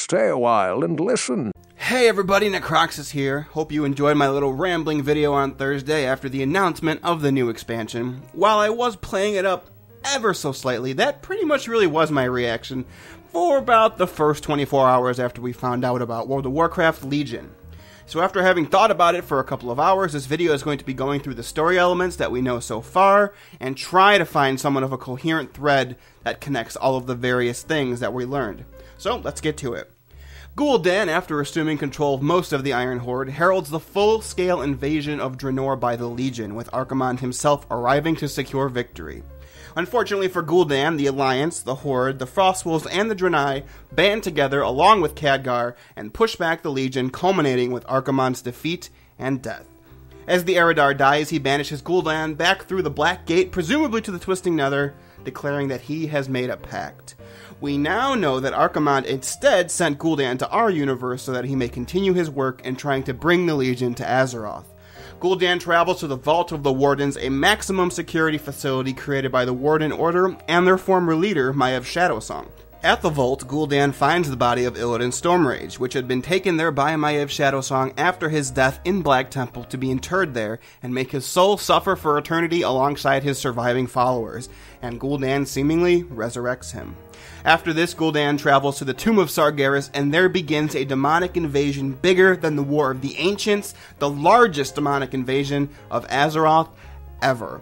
stay a while and listen. Hey everybody, Necroxis here. Hope you enjoyed my little rambling video on Thursday after the announcement of the new expansion. While I was playing it up ever so slightly, that pretty much really was my reaction for about the first 24 hours after we found out about World of Warcraft Legion. So after having thought about it for a couple of hours, this video is going to be going through the story elements that we know so far and try to find somewhat of a coherent thread that connects all of the various things that we learned. So let's get to it. Gould Dan, after assuming control of most of the Iron Horde, heralds the full-scale invasion of Draenor by the Legion, with Archimonde himself arriving to secure victory. Unfortunately for Gould Dan, the Alliance, the Horde, the Frostwolves, and the Draenei band together along with Khadgar and push back the Legion, culminating with Archimonde's defeat and death. As the Eredar dies, he banishes Gul'dan back through the Black Gate, presumably to the Twisting Nether, declaring that he has made a pact. We now know that Archimonde instead sent Gul'dan to our universe so that he may continue his work in trying to bring the Legion to Azeroth. Gould Dan travels to the Vault of the Wardens, a maximum security facility created by the Warden Order and their former leader, Maiev Shadowsong. At the Vault, Gould Dan finds the body of Illidan Stormrage, which had been taken there by Maiev Shadowsong after his death in Black Temple to be interred there and make his soul suffer for eternity alongside his surviving followers, and Gould Dan seemingly resurrects him. After this, Gould Dan travels to the Tomb of Sargeras, and there begins a demonic invasion bigger than the War of the Ancients, the largest demonic invasion of Azeroth ever.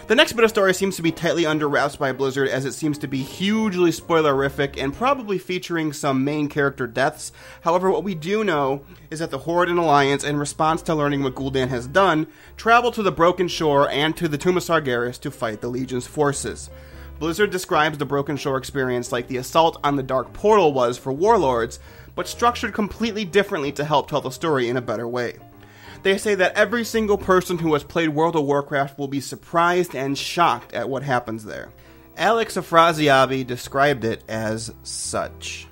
The next bit of story seems to be tightly under wraps by Blizzard, as it seems to be hugely spoilerific and probably featuring some main character deaths. However, what we do know is that the Horde and Alliance, in response to learning what Gould Dan has done, travel to the Broken Shore and to the Tomb of Sargeras to fight the Legion's forces. Blizzard describes the Broken Shore experience like the assault on the Dark Portal was for Warlords, but structured completely differently to help tell the story in a better way. They say that every single person who has played World of Warcraft will be surprised and shocked at what happens there. Alex Afrasiabi described it as such.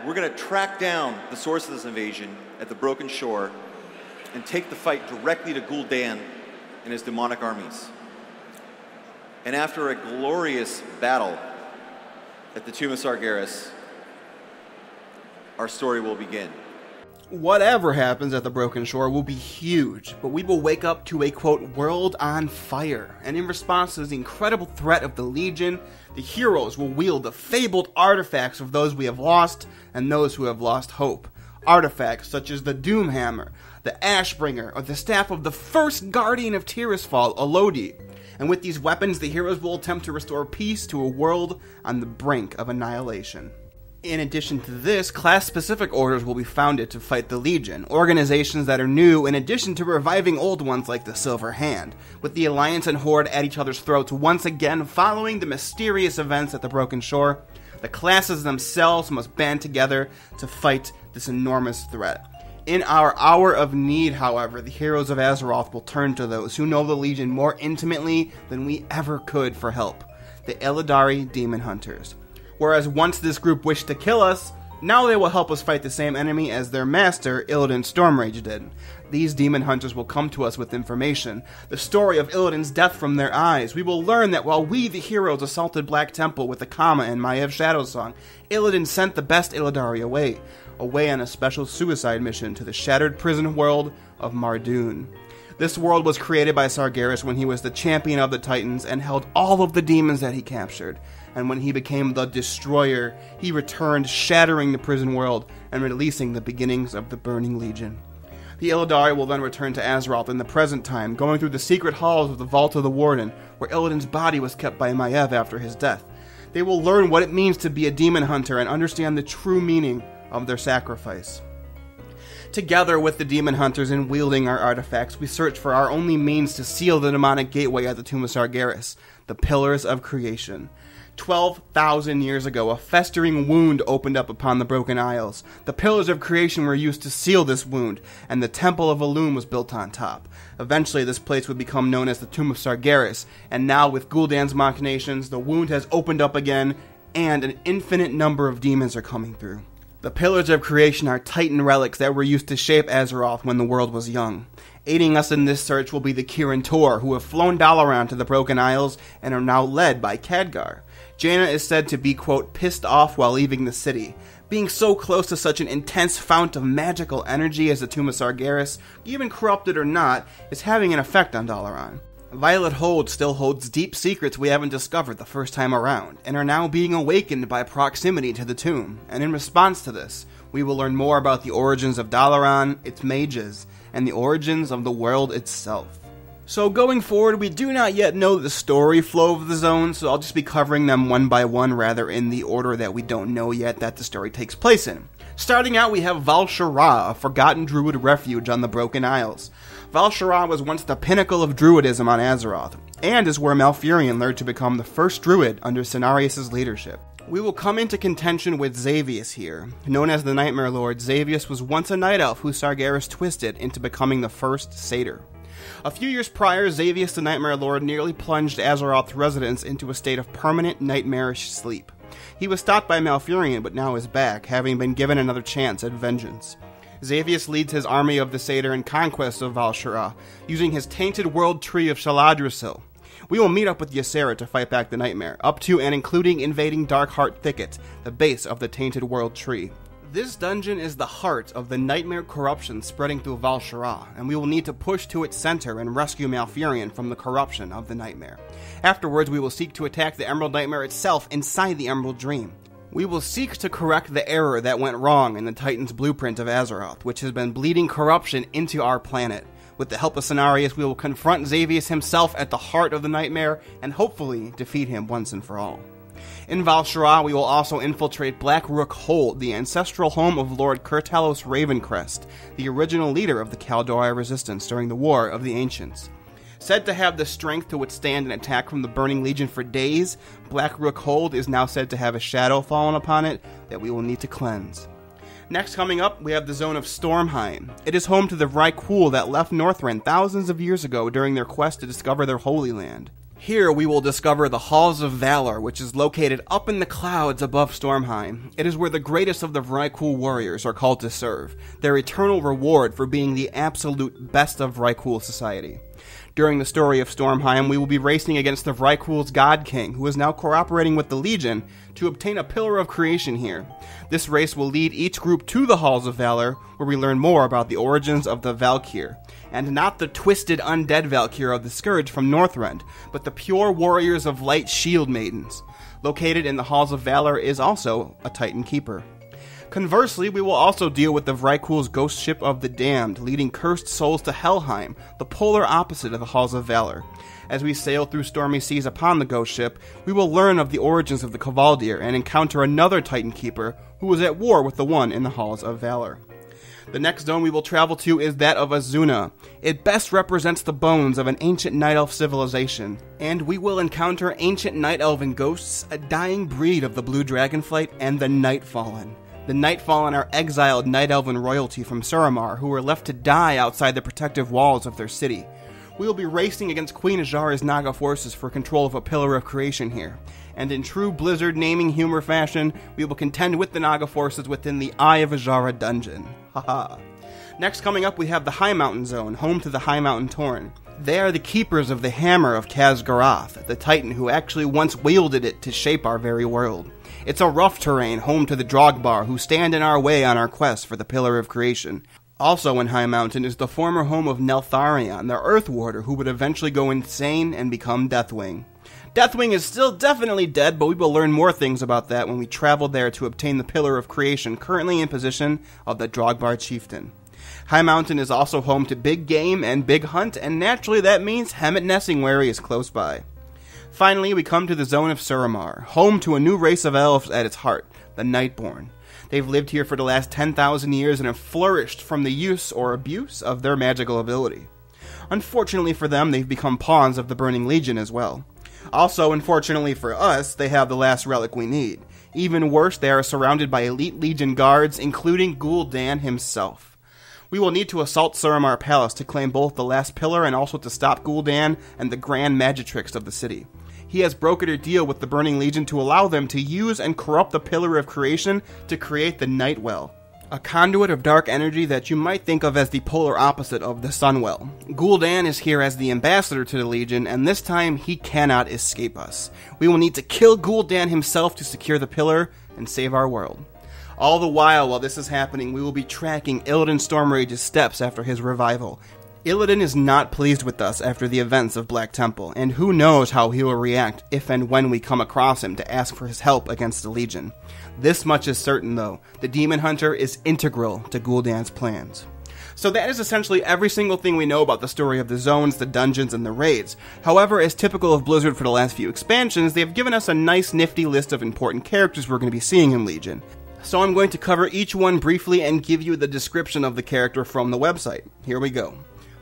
We're going to track down the source of this invasion at the Broken Shore and take the fight directly to Gould Dan and his demonic armies. And after a glorious battle at the Tomb of Sargeras, our story will begin. Whatever happens at the Broken Shore will be huge, but we will wake up to a, quote, world on fire. And in response to the incredible threat of the Legion, the heroes will wield the fabled artifacts of those we have lost and those who have lost hope. Artifacts such as the Doomhammer, the Ashbringer, or the staff of the first Guardian of Tirisfal, Elodie. And with these weapons, the heroes will attempt to restore peace to a world on the brink of annihilation. In addition to this, class-specific orders will be founded to fight the Legion, organizations that are new in addition to reviving old ones like the Silver Hand, with the Alliance and Horde at each other's throats once again following the mysterious events at the Broken Shore. The classes themselves must band together to fight this enormous threat. In our hour of need, however, the heroes of Azeroth will turn to those who know the Legion more intimately than we ever could for help, the Illidari Demon Hunters. Whereas once this group wished to kill us, now they will help us fight the same enemy as their master, Illidan Stormrage, did. These demon hunters will come to us with information, the story of Illidan's death from their eyes. We will learn that while we, the heroes, assaulted Black Temple with Akama and Maiev Shadowsong, Illidan sent the best Illidari away on a special suicide mission to the shattered prison world of Mardoon. This world was created by Sargeras when he was the champion of the Titans and held all of the demons that he captured. And when he became the Destroyer, he returned, shattering the prison world and releasing the beginnings of the Burning Legion. The Illidari will then return to Azeroth in the present time, going through the secret halls of the Vault of the Warden, where Illidan's body was kept by Maiev after his death. They will learn what it means to be a demon hunter and understand the true meaning of their sacrifice. Together with the demon hunters and wielding our artifacts, we search for our only means to seal the demonic gateway at the Tomb of Sargeras, the Pillars of Creation. 12,000 years ago, a festering wound opened up upon the Broken Isles. The Pillars of Creation were used to seal this wound, and the Temple of Elune was built on top. Eventually, this place would become known as the Tomb of Sargeras, and now with Gul'dan's machinations, the wound has opened up again, and an infinite number of demons are coming through. The Pillars of Creation are Titan relics that were used to shape Azeroth when the world was young. Aiding us in this search will be the Kirin Tor, who have flown Dalaran to the Broken Isles and are now led by Khadgar. Jaina is said to be, quote, pissed off while leaving the city. Being so close to such an intense fount of magical energy as the Tomb of Sargeras, even corrupted or not, is having an effect on Dalaran. Violet Hold still holds deep secrets we haven't discovered the first time around, and are now being awakened by proximity to the tomb, and in response to this, we will learn more about the origins of Dalaran, its mages, and the origins of the world itself. So going forward, we do not yet know the story flow of the zones, so I'll just be covering them one by one rather in the order that we don't know yet that the story takes place in. Starting out, we have Val'Sharah, a forgotten druid refuge on the Broken Isles. Val'Sharah was once the pinnacle of druidism on Azeroth, and is where Malfurion learned to become the first druid under Cenarius' leadership. We will come into contention with Xavius here. Known as the Nightmare Lord, Xavius was once a night elf who Sargeras twisted into becoming the first satyr. A few years prior, Xavius the Nightmare Lord nearly plunged Azeroth's residents into a state of permanent nightmarish sleep. He was stopped by Malfurion, but now is back, having been given another chance at vengeance. Xavius leads his army of the Satyr in conquest of Val'Sharah, using his tainted world tree of Shaladrisil. We will meet up with Ysera to fight back the Nightmare, up to and including invading Darkheart Thicket, the base of the tainted world tree. This dungeon is the heart of the nightmare corruption spreading through Val'Sharah, and we will need to push to its center and rescue Malfurion from the corruption of the nightmare. Afterwards, we will seek to attack the Emerald Nightmare itself inside the Emerald Dream. We will seek to correct the error that went wrong in the Titan's blueprint of Azeroth, which has been bleeding corruption into our planet. With the help of Cenarius, we will confront Xavius himself at the heart of the nightmare, and hopefully defeat him once and for all. In Val'Sharah, we will also infiltrate Blackrook Hold, the ancestral home of Lord Kurtalos Ravencrest, the original leader of the Kaldori resistance during the War of the Ancients. Said to have the strength to withstand an attack from the Burning Legion for days, Blackrook Hold is now said to have a shadow fallen upon it that we will need to cleanse. Next coming up, we have the zone of Stormhein. It is home to the Vrykul that left Northrend thousands of years ago during their quest to discover their holy land. Here we will discover the Halls of Valor, which is located up in the clouds above Stormheim. It is where the greatest of the Vrykul warriors are called to serve, their eternal reward for being the absolute best of Vrykul society. During the story of Stormheim, we will be racing against the Vrykul's God King, who is now cooperating with the Legion to obtain a Pillar of Creation here. This race will lead each group to the Halls of Valor, where we learn more about the origins of the Valkyr, and not the twisted undead Valkyr of the Scourge from Northrend, but the pure warriors of light shield maidens. Located in the Halls of Valor is also a Titan Keeper. Conversely, we will also deal with the Vrykul's ghost ship of the Damned, leading cursed souls to Helheim, the polar opposite of the Halls of Valor. As we sail through stormy seas upon the ghost ship, we will learn of the origins of the Kavaldir and encounter another Titan Keeper who was at war with the one in the Halls of Valor. The next zone we will travel to is that of Azuna. It best represents the bones of an ancient Night Elf civilization, and we will encounter ancient Night Elven ghosts, a dying breed of the Blue Dragonflight, and the Nightfallen. The Nightfallen are exiled Night Elven royalty from Suramar, who were left to die outside the protective walls of their city. We will be racing against Queen Azshara's Naga forces for control of a Pillar of Creation here, and in true Blizzard naming humor fashion, we will contend with the Naga forces within the Eye of Azshara dungeon. Haha. Next coming up, we have the High Mountain Zone, home to the High Mountain Torn. They are the keepers of the Hammer of Khaz'garath, the Titan who actually once wielded it to shape our very world. It's a rough terrain, home to the Drogbar, who stand in our way on our quest for the Pillar of Creation. Also in High Mountain is the former home of Neltharion, the Earth Warder, who would eventually go insane and become Deathwing. Deathwing is still definitely dead, but we will learn more things about that when we travel there to obtain the Pillar of Creation currently in possession of the Drogbar Chieftain. High Mountain is also home to Big Game and Big Hunt, and naturally that means Hemet Nessingwary is close by. Finally, we come to the Zone of Suramar, home to a new race of elves at its heart, the Nightborn. They've lived here for the last 10,000 years and have flourished from the use or abuse of their magical ability. Unfortunately for them, they've become pawns of the Burning Legion as well. Also, unfortunately for us, they have the last relic we need. Even worse, they are surrounded by elite Legion guards, including Gould Dan himself. We will need to assault Suramar Palace to claim both the last pillar and also to stop Gul'dan and the Grand Magitrix of the city. He has brokered a deal with the Burning Legion to allow them to use and corrupt the Pillar of Creation to create the Nightwell. a conduit of dark energy that you might think of as the polar opposite of the Sunwell. Gould Dan is here as the ambassador to the Legion, and this time he cannot escape us. We will need to kill Gould Dan himself to secure the pillar and save our world. All the while this is happening, we will be tracking Illidan Stormrage's steps after his revival. Illidan is not pleased with us after the events of Black Temple, and who knows how he will react if and when we come across him to ask for his help against the Legion. This much is certain though, the Demon Hunter is integral to Gould Dan's plans. So that is essentially every single thing we know about the story of the zones, the dungeons, and the raids. However, as typical of Blizzard for the last few expansions, they have given us a nice nifty list of important characters we're going to be seeing in Legion. So I'm going to cover each one briefly and give you the description of the character from the website. Here we go.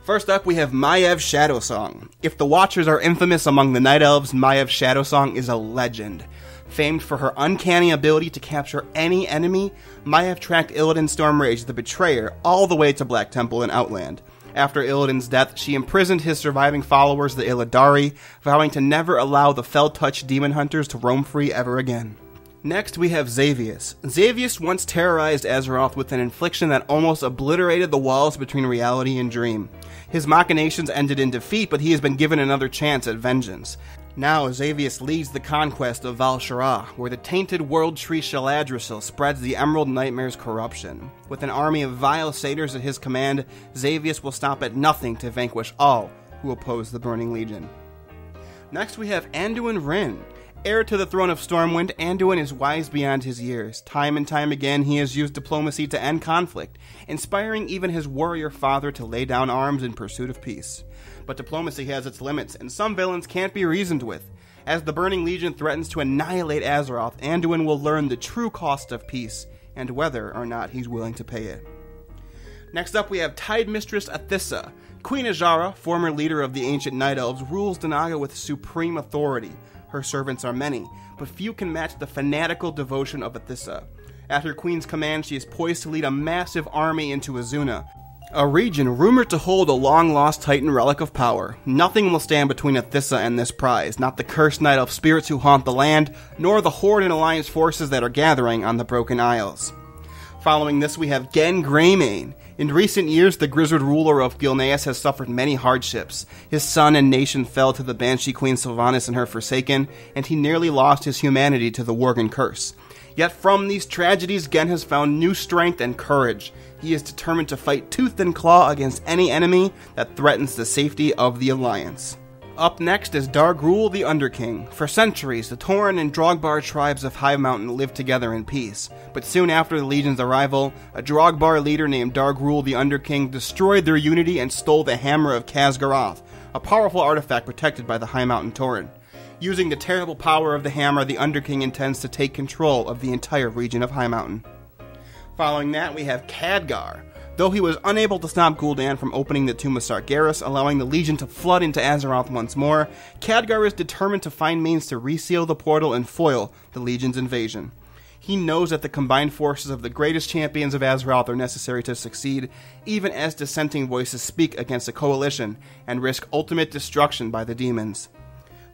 First up, we have Maiev's Shadowsong. If the Watchers are infamous among the Night Elves, Maiev's Shadowsong is a legend. Famed for her uncanny ability to capture any enemy, Maiev tracked Illidan Stormrage, the Betrayer, all the way to Black Temple and Outland. After Illidan's death, she imprisoned his surviving followers, the Illidari, vowing to never allow the Fell-Touched Demon Hunters to roam free ever again. Next, we have Xavius. Xavius once terrorized Azeroth with an infliction that almost obliterated the walls between reality and dream. His machinations ended in defeat, but he has been given another chance at vengeance. Now, Xavius leads the conquest of Val'Sharah, where the tainted world tree Shaladrisil spreads the Emerald Nightmare's corruption. With an army of vile satyrs at his command, Xavius will stop at nothing to vanquish all who oppose the Burning Legion. Next, we have Anduin Wrynn. Heir to the throne of Stormwind, Anduin is wise beyond his years. Time and time again, he has used diplomacy to end conflict, inspiring even his warrior father to lay down arms in pursuit of peace. But diplomacy has its limits, and some villains can't be reasoned with. As the Burning Legion threatens to annihilate Azeroth, Anduin will learn the true cost of peace, and whether or not he's willing to pay it. Next up, we have Tide Mistress Athissa. Queen Azshara, former leader of the ancient Night Elves, rules Denaga with supreme authority. Her servants are many, but few can match the fanatical devotion of Athissa. At her queen's command, she is poised to lead a massive army into Azsuna, a region rumored to hold a long-lost Titan relic of power. Nothing will stand between Athissa and this prize, not the cursed Night Elf spirits who haunt the land, nor the Horde and Alliance forces that are gathering on the Broken Isles. Following this, we have Genn Greymane. In recent years, the grizzled ruler of Gilneas has suffered many hardships. His son and nation fell to the Banshee Queen Sylvanas and her Forsaken, and he nearly lost his humanity to the Worgen Curse. Yet from these tragedies, Genn has found new strength and courage. He is determined to fight tooth and claw against any enemy that threatens the safety of the Alliance. Up next is Dargruul the Underking. For centuries, the Tauren and Drogbar tribes of Hive Mountain lived together in peace. But soon after the Legion's arrival, a Drogbar leader named Dargruul the Underking destroyed their unity and stole the Hammer of Khaz'garath, a powerful artifact protected by the High Mountain Tauren. Using the terrible power of the Hammer, the Underking intends to take control of the entire region of High Mountain. Following that, we have Khadgar. Though he was unable to stop Gul'dan from opening the Tomb of Sargeras, allowing the Legion to flood into Azeroth once more, Khadgar is determined to find means to reseal the portal and foil the Legion's invasion. He knows that the combined forces of the greatest champions of Azeroth are necessary to succeed, even as dissenting voices speak against the coalition and risk ultimate destruction by the demons.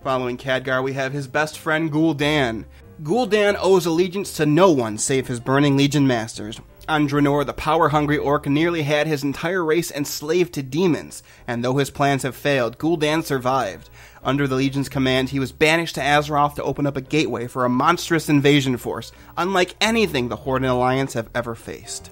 Following Khadgar, we have his best friend Gould Dan. Gould Dan owes allegiance to no one save his Burning Legion masters. On Draenor, the power-hungry orc nearly had his entire race enslaved to demons, and though his plans have failed, Gould Dan survived. Under the Legion's command, he was banished to Azeroth to open up a gateway for a monstrous invasion force, unlike anything the Horde and Alliance have ever faced.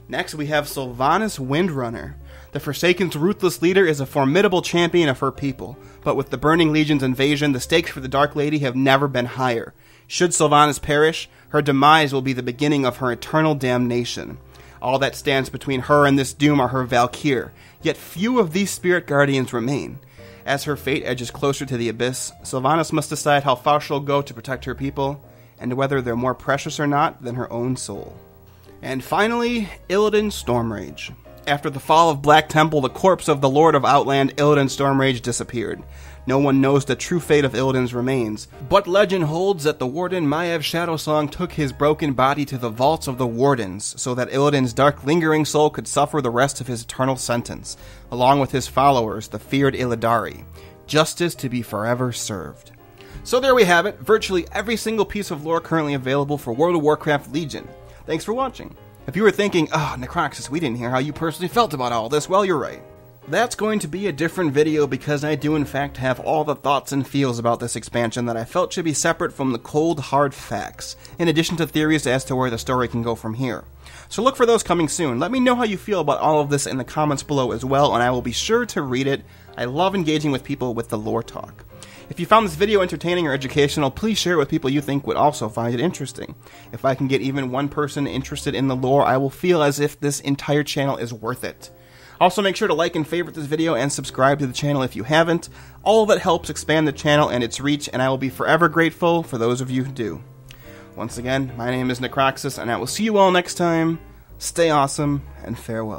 Next, we have Sylvanas Windrunner. The Forsaken's ruthless leader is a formidable champion of her people, but with the Burning Legion's invasion, the stakes for the Dark Lady have never been higher. Should Sylvanas perish, her demise will be the beginning of her eternal damnation. All that stands between her and this doom are her Valkyr, yet few of these spirit guardians remain. As her fate edges closer to the abyss, Sylvanas must decide how far she'll go to protect her people, and whether they're more precious or not than her own soul. And finally, Illidan Stormrage. After the fall of Black Temple, the corpse of the Lord of Outland, Illidan Stormrage, disappeared. No one knows the true fate of Illidan's remains, but legend holds that the Warden Maiev's Shadowsong took his broken body to the vaults of the Wardens, so that Illidan's dark lingering soul could suffer the rest of his eternal sentence, along with his followers, the feared Illidari. Justice to be forever served. So there we have it, virtually every single piece of lore currently available for World of Warcraft Legion. Thanks for watching. If you were thinking, oh, Necroxis, we didn't hear how you personally felt about all this, well, you're right. That's going to be a different video because I do in fact have all the thoughts and feels about this expansion that I felt should be separate from the cold, hard facts, in addition to theories as to where the story can go from here. So look for those coming soon. Let me know how you feel about all of this in the comments below as well, and I will be sure to read it. I love engaging with people with the lore talk. If you found this video entertaining or educational, please share it with people you think would also find it interesting. If I can get even one person interested in the lore, I will feel as if this entire channel is worth it. Also, make sure to like and favorite this video and subscribe to the channel if you haven't. All of it helps expand the channel and its reach, and I will be forever grateful for those of you who do. Once again, my name is Necroxis, and I will see you all next time. Stay awesome, and farewell.